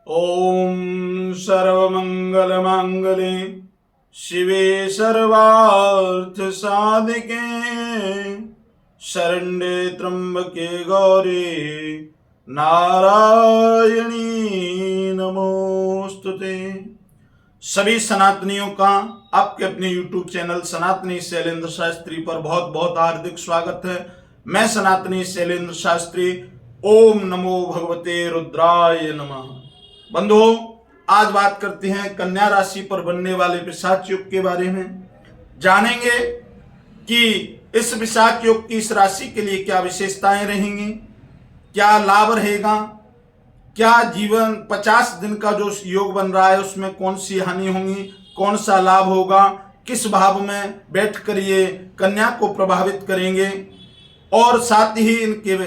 ओम सर्वमंगलमांगल्ये शिवे सर्वार्थ साधिके शरण्ये त्र्यंबके गौरी नारायणी नमोस्तुते। सभी सनातनियों का आपके अपने YouTube चैनल सनातनी शैलेंद्र शास्त्री पर बहुत बहुत हार्दिक स्वागत है। मैं सनातनी शैलेंद्र शास्त्री। ओम नमो भगवते रुद्राय नमः। बंधुओं, आज बात करते हैं कन्या राशि पर बनने वाले पिशाच योग के बारे में। जानेंगे कि इस पिशाच योग की इस राशि के लिए क्या विशेषताएं रहेंगी, क्या लाभ रहेगा, क्या जीवन 50 दिन का जो योग बन रहा है उसमें कौन सी हानि होगी, कौन सा लाभ होगा, किस भाव में बैठकर ये कन्या को प्रभावित करेंगे और साथ ही इनके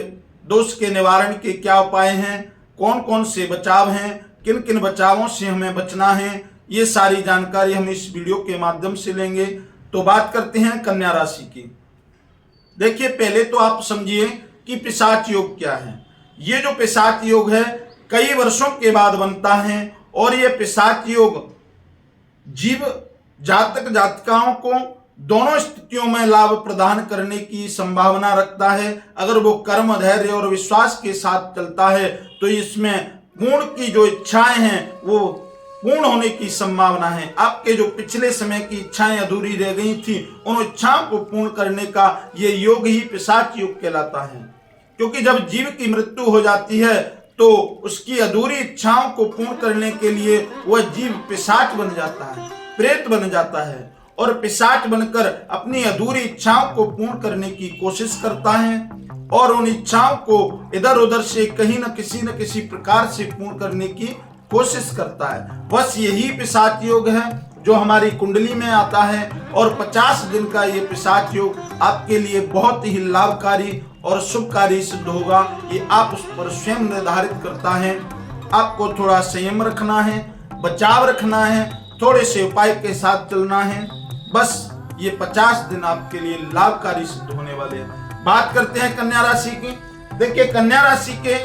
दोष के निवारण के क्या उपाय हैं, कौन कौन से बचाव हैं, किन किन बचावों से हमें बचना है, ये सारी जानकारी हम इस वीडियो के माध्यम से लेंगे। तो बात करते हैं कन्या राशि की। देखिए, पहले तो आप समझिए कि पिशाच योग क्या है। ये जो पिशाच योग है कई वर्षों के बाद बनता है और ये पिशाच योग जीव जातक जातिकाओं को दोनों स्थितियों में लाभ प्रदान करने की संभावना रखता है। अगर वो कर्म, धैर्य और विश्वास के साथ चलता है तो इसमें पूर्ण की जो इच्छाएं हैं वो पूर्ण होने की संभावना है। आपके जो पिछले समय की इच्छाएं अधूरी रह गई थी उन इच्छाओं को पूर्ण करने का ये योग ही पिशाच योग कहलाता है। क्योंकि जब जीव की मृत्यु हो जाती है तो उसकी अधूरी इच्छाओं को पूर्ण करने के लिए वह जीव पिशाच बन जाता है, प्रेत बन जाता है और पिशाच बनकर अपनी अधूरी इच्छाओं को पूर्ण करने की कोशिश करता है और उन इच्छाओं को इधर उधर से कहीं न किसी प्रकार से पूर्ण करने की कोशिश करता है। बस यही पिशाच योग है जो हमारी कुंडली में आता है और 50 दिन का ये पिशाच योग आपके लिए बहुत ही लाभकारी और शुभकारी सिद्ध होगा। ये आप उस पर स्वयं निर्धारित करता है। आपको थोड़ा संयम रखना है, बचाव रखना है, थोड़े से उपाय के साथ चलना है। बस ये 50 दिन आपके लिए लाभकारी सिद्ध होने वाले हैं। बात करते हैं कन्या राशि की। देखिए, कन्या राशि के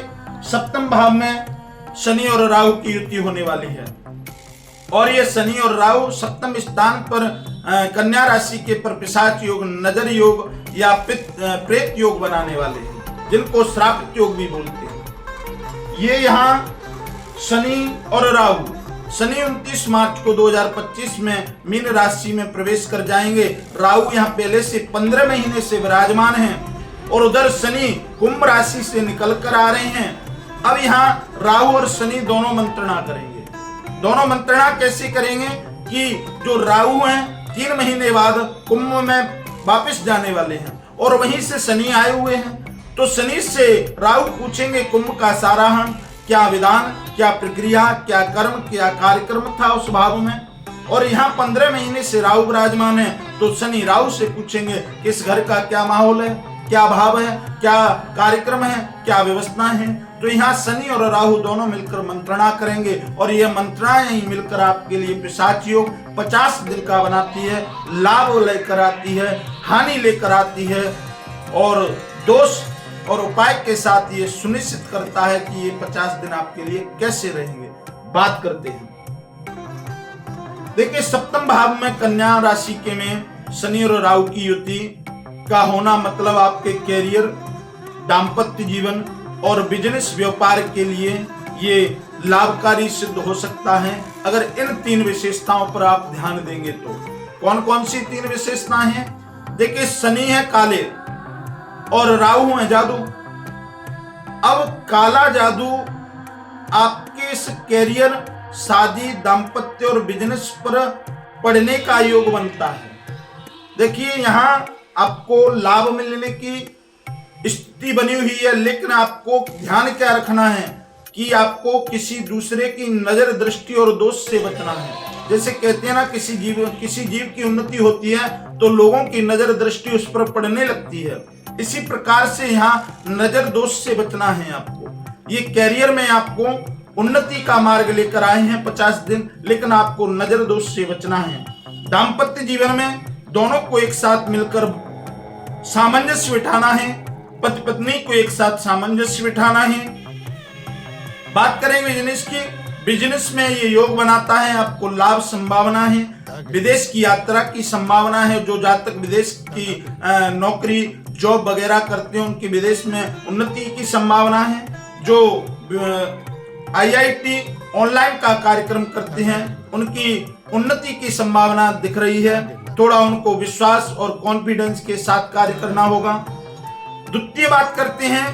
सप्तम भाव में शनि और राहु की युति होने वाली है और ये शनि और राहु सप्तम स्थान पर कन्या राशि के पर पिशाच योग, नजर योग या प्रेत योग बनाने वाले हैं, जिनको श्रापित योग भी बोलते हैं। ये यहाँ शनि और राहु, शनि 29 मार्च को 2025 में मीन राशि में प्रवेश कर जाएंगे। राहु यहाँ पहले से 15 महीने से विराजमान हैं और उधर शनि कुंभ राशि से निकल कर आ रहे हैं। अब यहाँ राहु और शनि दोनों मंत्रणा करेंगे। दोनों मंत्रणा कैसे करेंगे कि जो राहु हैं 3 महीने बाद कुंभ में वापस जाने वाले हैं और वहीं से शनि आए हुए हैं। तो शनि से राहु पूछेंगे कुंभ का सारांश, क्या विधान, क्या प्रक्रिया, क्या कर्म, क्या कार्यक्रम था उस भाव में। और यहाँ 15 महीने से राहु विराजमान है तो शनि राहु से पूछेंगे किस घर का क्या माहौल है, क्या भाव है, क्या कार्यक्रम है, क्या व्यवस्था है। तो यहाँ शनि और राहु दोनों मिलकर मंत्रणा करेंगे और यह मंत्रणाएं ही मिलकर आपके लिए पिशाच योग 50 दिन का बनाती है, लाभ लेकर आती है, हानि लेकर आती है और दोष और उपाय के साथ ये सुनिश्चित करता है कि ये 50 दिन आपके लिए कैसे रहेंगे। बात करते हैं। देखिए, सप्तम भाव में कन्या राशि के में शनि और राहु की युति का होना मतलब आपके कैरियर, दाम्पत्य जीवन और बिजनेस व्यापार के लिए ये लाभकारी सिद्ध हो सकता है अगर इन 3 विशेषताओं पर आप ध्यान देंगे। तो कौन कौन सी 3 विशेषताएं हैं? देखिए, शनि है काले और राहु है जादू। अब काला जादू आपके इस कैरियर, शादी, दाम्पत्य और बिजनेस पर पड़ने का योग बनता है। देखिए, यहाँ आपको लाभ मिलने की स्थिति बनी हुई है, लेकिन आपको ध्यान क्या रखना है कि आपको किसी दूसरे की नजर, दृष्टि और दोष से बचना है। जैसे कहते हैं ना, किसी जीव की उन्नति होती है तो लोगों की नजर दृष्टि उस पर पड़ने लगती है। इसी प्रकार से यहाँ नजर दोष से बचना है आपको। ये कैरियर में आपको उन्नति का मार्ग लेकर आए हैं 50 दिन, लेकिन आपको नजर दोष से बचना है। दाम्पत्य जीवन में दोनों को एक साथ मिलकर सामंजस्य बिठाना है, पति पत्नी को एक साथ सामंजस्य बिठाना है। बात करेंगे बिजनेस की। बिजनेस में ये योग बनाता है, आपको लाभ संभावना है। विदेश की यात्रा की संभावना है। जो जातक विदेश की नौकरी जॉब वगैरह करते हैं उनकी विदेश में उन्नति की संभावना है। जो IIT ऑनलाइन का कार्यक्रम करते हैं उनकी उन्नति की संभावना दिख रही है। थोड़ा उनको विश्वास और कॉन्फिडेंस के साथ कार्य करना होगा। द्वितीय बात करते हैं,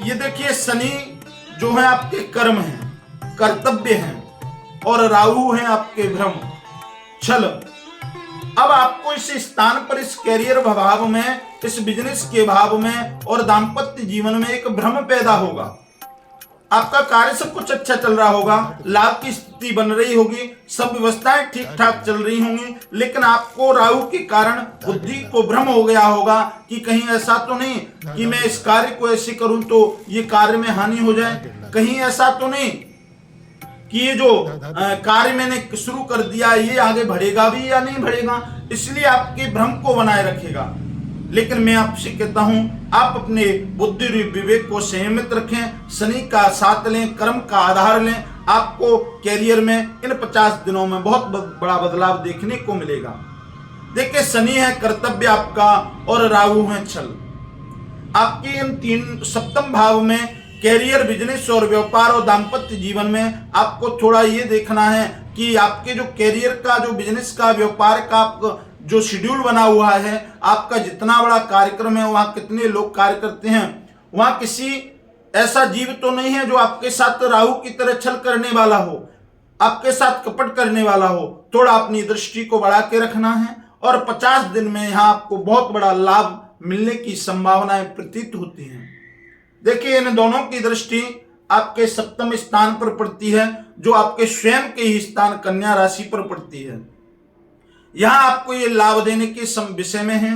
ये देखिए शनि जो है आपके कर्म हैं, कर्तव्य हैं, और राहु हैं आपके भ्रम छल। अब आपको इस स्थान पर, इस कैरियर भाव में, इस बिजनेस के भाव में और दाम्पत्य जीवन में एक भ्रम पैदा होगा। आपका कार्य सब कुछ अच्छा चल रहा होगा, लाभ की स्थिति बन रही होगी, सब व्यवस्थाएं ठीक ठाक चल रही होंगी, लेकिन आपको राहु के कारण बुद्धि को भ्रम हो गया होगा कि कहीं ऐसा तो नहीं कि मैं इस कार्य को ऐसे करूं तो ये कार्य में हानि हो जाए, कहीं ऐसा तो नहीं कि ये जो कार्य मैंने शुरू कर दिया ये आगे बढ़ेगा भी या नहीं बढ़ेगा। इसलिए आपके भ्रम को बनाए रखेगा। लेकिन मैं आपसे कहता हूं, आप अपने बुद्धि विवेक को संयमित रखें, शनि का साथ लें, कर्म का आधार लें। आपको कैरियर में इन 50 दिनों में बहुत बड़ा बदलाव देखने को मिलेगा। देखिए शनि है कर्तव्य आपका और राहु है छल। आपके इन 3 सप्तम भाव में कैरियर, बिजनेस और व्यापार और दाम्पत्य जीवन में आपको थोड़ा ये देखना है कि आपके जो कैरियर का, जो बिजनेस का, व्यापार का आपको जो शेड्यूल बना हुआ है, आपका जितना बड़ा कार्यक्रम है, वहां कितने लोग कार्य करते हैं, वहां किसी ऐसा जीव तो नहीं है जो आपके साथ राहु की तरह छल करने वाला हो, आपके साथ कपट करने वाला हो। थोड़ा अपनी दृष्टि को बढ़ा के रखना है और 50 दिन में यहाँ आपको बहुत बड़ा लाभ मिलने की संभावनाएं प्रतीत होती हैं। देखिए इन दोनों की दृष्टि आपके सप्तम स्थान पर पड़ती है, जो आपके स्वयं के ही स्थान कन्या राशि पर पड़ती है। यहां आपको ये लाभ देने के विषय में है।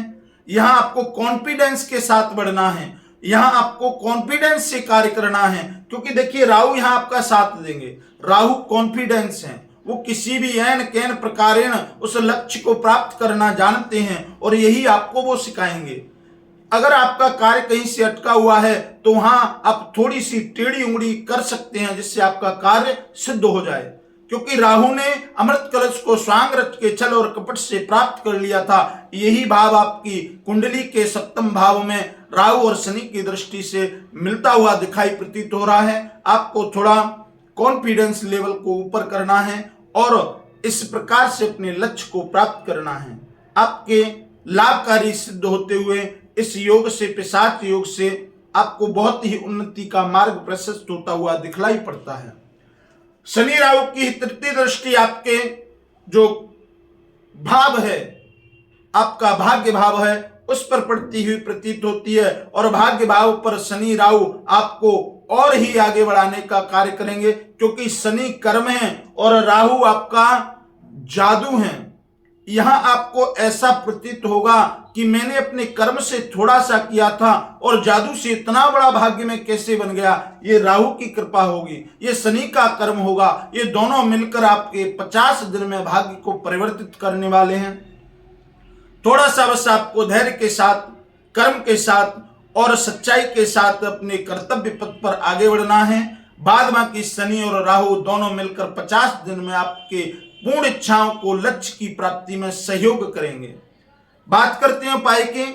यहां आपको कॉन्फिडेंस के साथ बढ़ना है, यहां आपको कॉन्फिडेंस से कार्य करना है, क्योंकि देखिए राहु यहां आपका साथ देंगे। राहु कॉन्फिडेंस है, वो किसी भी एन कैन प्रकारेण उस लक्ष्य को प्राप्त करना जानते हैं और यही आपको वो सिखाएंगे। अगर आपका कार्य कहीं से अटका हुआ है तो वहां आप थोड़ी सी टेढ़ी उंगली कर सकते हैं जिससे आपका कार्य सिद्ध हो जाए, क्योंकि राहु ने अमृत कलश को स्वांग रच के छल और कपट से प्राप्त कर लिया था। यही भाव आपकी कुंडली के सप्तम भाव में राहु और शनि की दृष्टि से मिलता हुआ दिखाई प्रतीत हो रहा है। आपको थोड़ा कॉन्फिडेंस लेवल को ऊपर करना है और इस प्रकार से अपने लक्ष्य को प्राप्त करना है। आपके लाभकारी सिद्ध होते हुए इस योग से, पिशाच योग से आपको बहुत ही उन्नति का मार्ग प्रशस्त होता हुआ दिखलाई पड़ता है। शनि राहु की तृतीय दृष्टि आपके जो भाव है, आपका भाग्य भाव है, उस पर पड़ती हुई प्रतीत होती है और भाग्य भाव पर शनि राहु आपको और ही आगे बढ़ाने का कार्य करेंगे, क्योंकि शनि कर्म है और राहु आपका जादू है। यहां आपको ऐसा प्रतीत होगा कि मैंने अपने कर्म से थोड़ा सा किया था और जादू से इतना बड़ा भाग्य में कैसे बन गया। ये राहु की कृपा होगी, ये शनि का कर्म होगा। ये दोनों मिलकर आपके 50 दिन में भाग्य को परिवर्तित करने वाले हैं। थोड़ा सा बस आपको धैर्य के साथ, कर्म के साथ और सच्चाई के साथ अपने कर्तव्य पथ पर आगे बढ़ना है। बाद बाकी शनि और राहु दोनों मिलकर 50 दिन में आपके पूर्ण इच्छाओं को, लक्ष्य की प्राप्ति में सहयोग करेंगे। बात करते हैं उपाय की।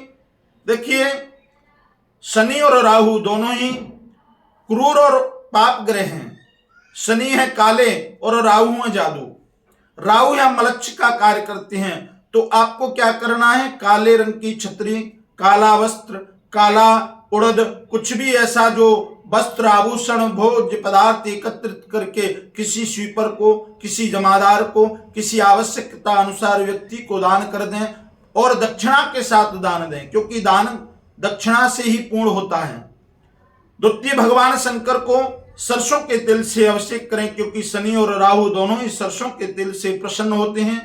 देखिए शनि और राहु दोनों ही क्रूर और पाप ग्रह हैं। शनि है काले और राहु है जादू। राहु या मलक्ष्य का कार्य करते हैं, तो आपको क्या करना है, काले रंग की छतरी, काला वस्त्र, काला उड़द, कुछ भी ऐसा जो वस्त्र, आभूषण, भोज्य पदार्थ एकत्रित करके किसी स्वीपर को, किसी जमादार को, किसी आवश्यकता अनुसार व्यक्ति को दान कर दें और दक्षिणा के साथ दान दें, क्योंकि दान दक्षिणा से ही पूर्ण होता है। द्वितीय भगवान शंकर को सरसों के तिल से अभिषेक करें, क्योंकि शनि और राहु दोनों ही सरसों के तिल से प्रसन्न होते हैं।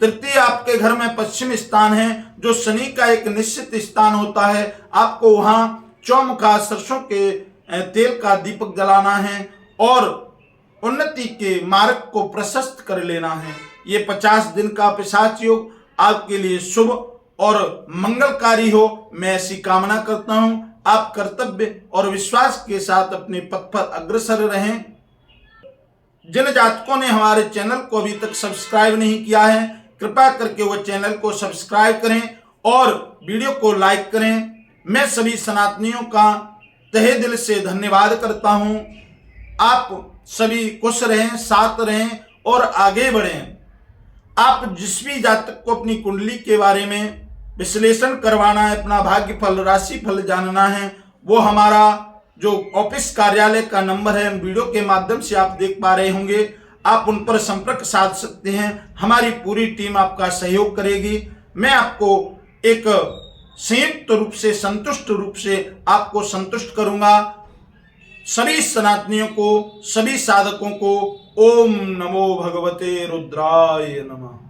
तृतीय आपके घर में पश्चिम स्थान है, जो शनि का एक निश्चित स्थान होता है। आपको वहां चौमुखा सरसों के तेल का दीपक जलाना है और उन्नति के मार्ग को प्रशस्त कर लेना है। ये 50 दिन का पिशाच योग आपके लिए शुभ और मंगलकारी हो, मैं ऐसी कामना करता हूं। आप कर्तव्य और विश्वास के साथ अपने पथ पर अग्रसर रहें। जिन जातकों ने हमारे चैनल को अभी तक सब्सक्राइब नहीं किया है, कृपया करके वो चैनल को सब्सक्राइब करें और वीडियो को लाइक करें। मैं सभी सनातनियों का तहे दिल से धन्यवाद करता हूं। आप सभी खुश रहें, साथ रहें और आगे बढ़ें। आप जिस भी जातक को अपनी कुंडली के बारे में विश्लेषण करवाना है, अपना भाग्य फल, राशि फल जानना है, वो हमारा जो ऑफिस कार्यालय का नंबर है वीडियो के माध्यम से आप देख पा रहे होंगे, आप उन पर संपर्क साध सकते हैं। हमारी पूरी टीम आपका सहयोग करेगी। मैं आपको एक संयुक्त रूप से, संतुष्ट रूप से आपको संतुष्ट करूंगा। सभी सनातनियों को, सभी साधकों को ओम नमो भगवते रुद्राय नमः।